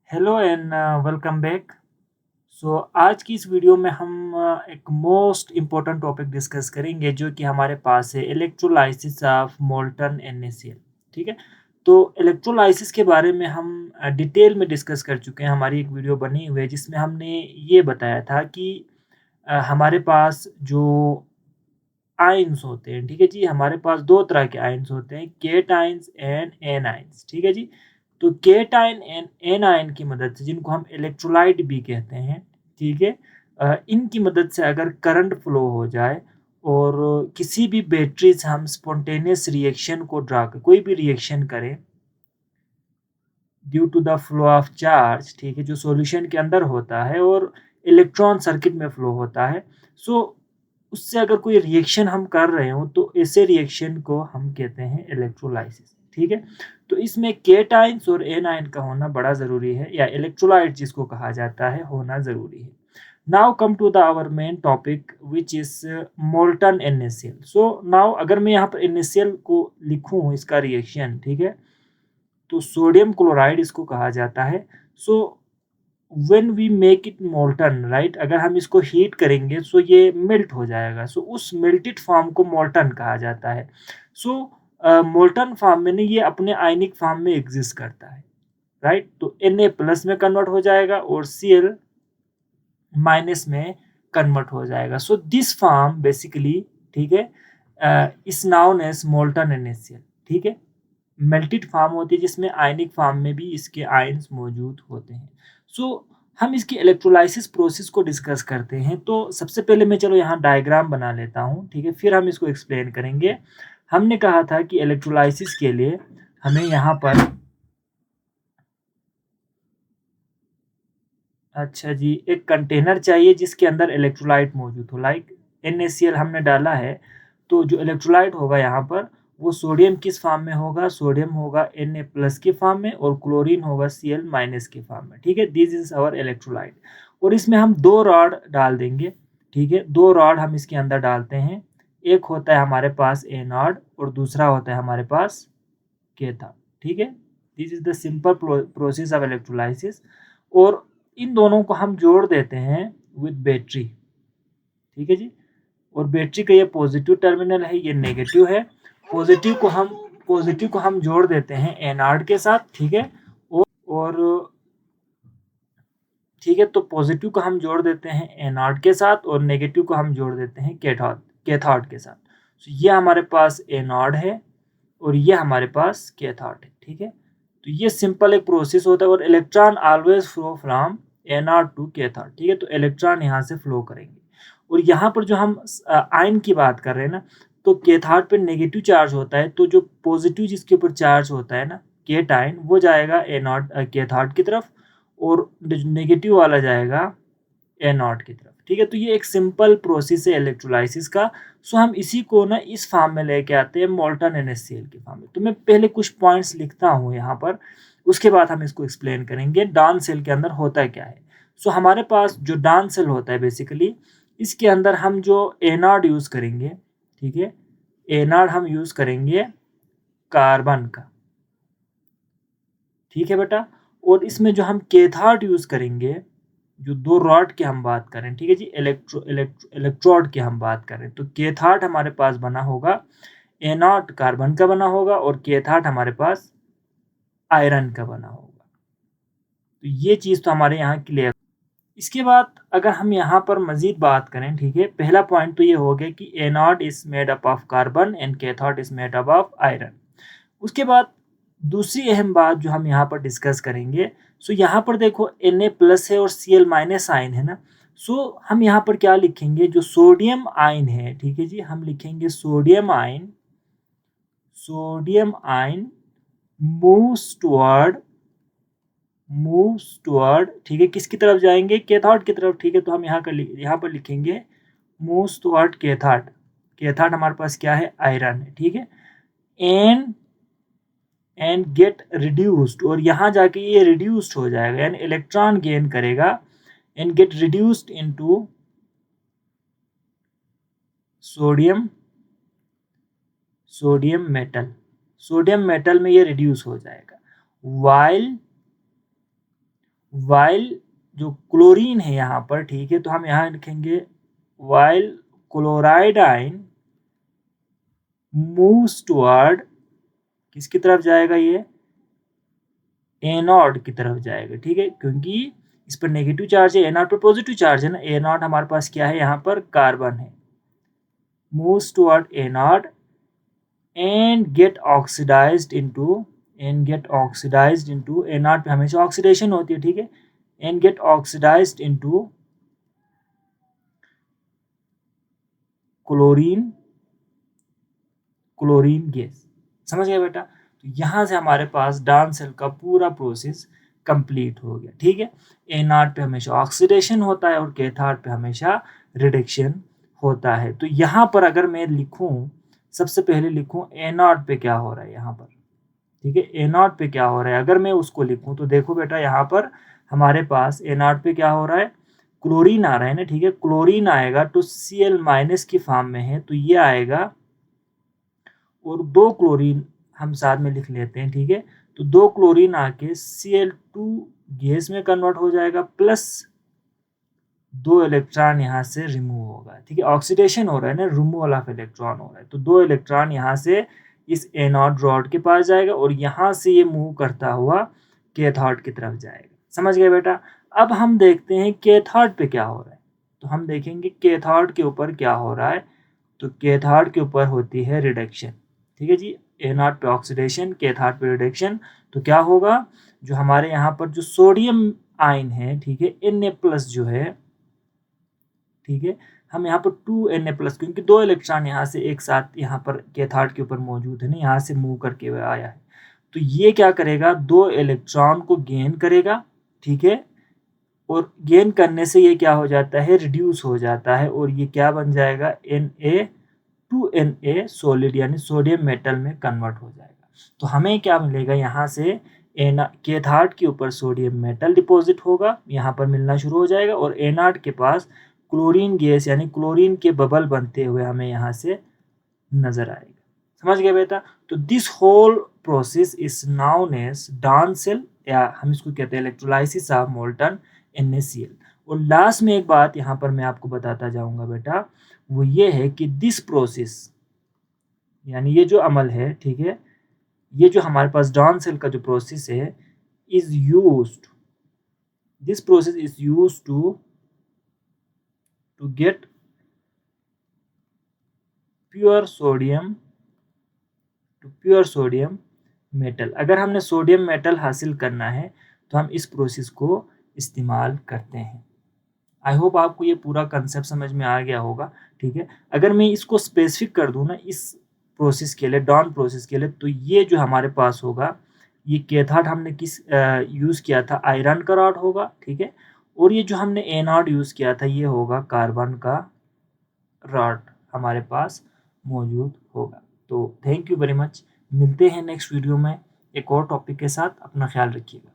Hello and welcome back. So आज की इस वीडियो में हम एक मोस्ट इम्पोर्टेंट टॉपिक डिस्कस करेंगे जो कि हमारे पास है इलेक्ट्रोलाइसिस ऑफ मोल्टन NaCl। ठीक है। तो इलेक्ट्रोलाइसिस के बारे में हम डिटेल में डिस्कस कर चुके हैं। हमारी एक वीडियो बनी हुई है जिसमें हमने ये बताया था कि हमारे पास जो आयंस होते हैं, ठीक है जी, हमारे पास दो तरह के आयंस होते हैं, cations and anions. ठीक है जी। तो cation and anion की मदद से, जिनको हम इलेक्ट्रोलाइट भी कहते हैं, ठीक है, इनकी मदद से अगर करंट फ्लो हो जाए और किसी भी बैटरी से हम स्पॉन्टेनियस रिएक्शन को ड्रा कर कोई भी रिएक्शन करें due to the flow of charge, ठीक है, जो सॉल्यूशन के अंदर होता है और इलेक्ट्रॉन सर्किट में फ्लो होता है। सो उससे अगर कोई रिएक्शन हम कर रहे हो तो ऐसे रिएक्शन को हम कहते हैं इलेक्ट्रोलाइसिस। ठीक है। तो इसमें केटाइंस और एनाइन का होना बड़ा ज़रूरी है, या इलेक्ट्रोलाइट जिसको कहा जाता है, होना ज़रूरी है। Now come to the our main topic which is molten NaCl। So now अगर मैं यहाँ पर NaCl को लिखूँ, इसका रिएक्शन, ठीक है, तो सोडियम क्लोराइड इसको कहा जाता है। So when we make it molten, right, अगर हम इसको हीट करेंगे सो ये मेल्ट हो जाएगा। सो उस मेल्टेड फॉर्म को मोल्टन कहा जाता है। सो मोल्टन फॉर्म में नहीं, ये अपने आयनिक फॉर्म में एग्जिस्ट करता है, राइट। तो Na+ में कन्वर्ट हो जाएगा और Cl- में कन्वर्ट हो जाएगा। सो दिस फॉर्म बेसिकली, ठीक है, इस नाउन एज मोल्टन NaCl। ठीक है। मेल्टेड फॉर्म होती है जिसमें आयनिक फॉर्म में भी इसके आयन्स मौजूद होते हैं। सो हम इसकी इलेक्ट्रोलाइसिस प्रोसेस को डिस्कस करते हैं। तो सबसे पहले मैं चलो यहाँ डायग्राम बना लेता हूँ, ठीक है, फिर हम इसको एक्सप्लेन करेंगे। हमने कहा था कि इलेक्ट्रोलाइसिस के लिए हमें यहाँ पर, अच्छा जी, एक कंटेनर चाहिए जिसके अंदर इलेक्ट्रोलाइट मौजूद हो। लाइक NaCl हमने डाला है, तो जो इलेक्ट्रोलाइट होगा यहाँ पर, वो सोडियम किस फॉर्म में होगा? सोडियम होगा Na+ के फॉर्म में और क्लोरीन होगा Cl- के फॉर्म में। ठीक है, दिस इज आवर इलेक्ट्रोलाइट। और इसमें हम दो रॉड डाल देंगे। ठीक है, दो रॉड हम इसके अंदर डालते हैं। एक होता है हमारे पास एनोड और दूसरा होता है हमारे पास कैथोड। ठीक है, this is the simple process of electrolysis. और इन दोनों को हम जोड़ देते हैं विद बैटरी। ठीक है जी। और बैटरी का ये पॉजिटिव टर्मिनल है, ये नेगेटिव है। पॉजिटिव को हम जोड़ देते हैं एनोड के साथ। ठीक है। और ठीक है, तो पॉजिटिव को हम जोड़ देते हैं एनोड के साथ और नेगेटिव को हम जोड़ देते हैं कैथोड के साथ। तो ये हमारे पास एनोड है और ये हमारे पास कैथोड है। ठीक है। तो ये सिंपल एक प्रोसेस होता है और electron always flow from anode to cathode. ठीक है, तो इलेक्ट्रॉन यहाँ से फ्लो करेंगे। और यहाँ पर जो हम आयन की बात कर रहे हैं ना, तो कैथोड पे नेगेटिव चार्ज होता है, तो जो पॉजिटिव जिसके ऊपर चार्ज होता है ना, केट आयन, वो जाएगा एनोड कैथोड की तरफ और नेगेटिव वाला जाएगा एनोड की तरफ। ठीक है, तो ये एक सिंपल प्रोसेस है इलेक्ट्रोलाइसिस का। सो हम इसी को ना इस फॉर्म में लेके आते हैं मोल्टन NaCl के फॉर्म में। तो मैं पहले कुछ पॉइंट्स लिखता हूँ यहाँ पर, उसके बाद हम इसको एक्सप्लेन करेंगे डाउन सेल के अंदर होता क्या है। सो हमारे पास जो डाउन सेल होता है बेसिकली, इसके अंदर हम जो एनोड यूज करेंगे, ठीक है, एनोड हम यूज करेंगे कार्बन का। ठीक है बेटा। और इसमें जो हम कैथोड यूज करेंगे, जो दो रॉड की हम बात करें, ठीक है जी, इलेक्ट्रोड की हम बात करें, तो कैथोड हमारे पास बना होगा, एनोड कार्बन का बना होगा और कैथोड हमारे पास आयरन का बना होगा। तो ये चीज तो हमारे यहाँ क्लियर। इसके बाद अगर हम यहाँ पर मजीद बात करें, ठीक है, पहला पॉइंट तो ये हो गया कि anode is made up of carbon and cathode is made up of iron. उसके बाद दूसरी अहम बात जो हम यहाँ पर डिस्कस करेंगे, सो यहाँ पर देखो Na+ है और Cl- आयन है ना। सो हम यहाँ पर क्या लिखेंगे, जो सोडियम आयन है, ठीक है जी, हम लिखेंगे सोडियम आयन मूव्स टुवर्ड, ठीक है, किसकी तरफ जाएंगे? कैथोड की तरफ। ठीक है, तो हम यहाँ पर लिखेंगे मूव्स टुवर्ड कैथोड। कैथोड हमारे पास क्या है? आयरन है। ठीक है। एंड गेट रिड्यूस्ड, और यहाँ जाके ये रिड्यूस्ड हो जाएगा, यानी इलेक्ट्रॉन गेन करेगा and gate reduced into sodium sodium metal. Sodium metal में ये रिड्यूस हो जाएगा। वाइल वाइल जो क्लोरीन है यहाँ पर, ठीक है, तो हम यहाँ लिखेंगे while chloride ion moves toward, किसकी तरफ जाएगा ये, ए नॉट की तरफ जाएगा, ठीक है, क्योंकि इस पर नेगेटिव चार्ज है, ए नॉट पर पॉजिटिव चार्ज है ना, ए नॉट हमारे पास क्या है यहाँ पर, कार्बन है, moves toward anode and get oxidised into, anode पे हमेशा ऑक्सीडेशन होती है, ठीक है, and get oxidised into chlorine, chlorine gas. समझ गए बेटा? तो यहाँ से हमारे पास डाउन सेल का पूरा प्रोसेस कंप्लीट हो गया, ठीक है। ए नॉट पे हमेशा ऑक्सीडेशन होता है और कैथोड पे हमेशा रिडक्शन होता है। तो यहाँ पर अगर मैं लिखूं, सबसे पहले लिखूं ए नॉट पे क्या हो रहा है यहाँ पर, ठीक है, ए नॉट पे क्या हो रहा है, अगर मैं उसको लिखूं तो देखो बेटा यहाँ पर हमारे पास ए नॉट पे क्या हो रहा है, क्लोरीन आ रहा है ना, ठीक है, क्लोरीन आएगा तो Cl- की फॉर्म में है, तो ये आएगा और दो क्लोरीन हम साथ में लिख लेते हैं, ठीक है, तो दो क्लोरीन आके Cl2 गैस में कन्वर्ट हो जाएगा, प्लस दो इलेक्ट्रॉन यहाँ से रिमूव होगा, ठीक है, ऑक्सीडेशन हो रहा है ना, रिमूवल ऑफ इलेक्ट्रॉन हो रहा है, तो दो इलेक्ट्रॉन यहाँ से इस एनोड रॉड के पास जाएगा और यहाँ से ये मूव करता हुआ कैथोड की तरफ जाएगा। समझ गए बेटा? अब हम देखते हैं कैथोड पे क्या हो रहा है, तो हम देखेंगे कैथोड के ऊपर क्या हो रहा है, तो कैथोड के ऊपर होती है रिडक्शन, ठीक है जी, ए नॉट पे ऑक्सीडेशन, कैथोड पे रिडक्शन, तो क्या होगा, जो हमारे यहाँ पर जो सोडियम आयन है, ठीक है, Na+ जो है, ठीक है, हम यहाँ पर 2Na+, क्योंकि दो इलेक्ट्रॉन यहाँ से एक साथ यहाँ पर कैथोड के ऊपर मौजूद है ना, यहाँ से मूव करके हुए आया है, तो ये क्या करेगा, दो इलेक्ट्रॉन को गेन करेगा, ठीक है, और गेन करने से ये क्या हो जाता है, रिड्यूस हो जाता है और ये क्या बन जाएगा, Na सॉलिड यानी सोडियम मेटल में कन्वर्ट हो जाएगा। तो हमें क्या मिलेगा यहाँ से, कैथोड के ऊपर सोडियम मेटल डिपॉजिट होगा, यहाँ पर मिलना शुरू हो जाएगा और एनोड के पास क्लोरीन गैस यानी क्लोरीन के बबल बनते हुए हमें यहाँ से नजर आएगा। समझ गए बेटा? तो this whole process is known as down cell, या हम इसको कहते हैं इलेक्ट्रोलाइसिस ऑफ मोल्टन NaCl। और लास्ट में एक बात यहाँ पर मैं आपको बताता जाऊंगा बेटा, वो ये है कि दिस प्रोसेस यानी ये जो अमल है, ठीक है, ये जो हमारे पास डाउन सेल का जो प्रोसेस है, is used, this process is used to get pure sodium, to pure sodium metal. अगर हमने सोडियम मेटल हासिल करना है तो हम इस प्रोसेस को इस्तेमाल करते हैं। आई होप आपको ये पूरा कंसेप्ट समझ में आ गया होगा, ठीक है। अगर मैं इसको स्पेसिफिक कर दूं ना इस प्रोसेस के लिए, डाउन प्रोसेस के लिए, तो ये जो हमारे पास होगा, ये कैथोड हमने किस यूज़ किया था, आयरन का रॉड होगा, ठीक है, और ये जो हमने एनोड यूज़ किया था ये होगा कार्बन का रॉड हमारे पास मौजूद होगा। तो थैंक यू वेरी मच, मिलते हैं नेक्स्ट वीडियो में एक और टॉपिक के साथ, अपना ख्याल रखिएगा।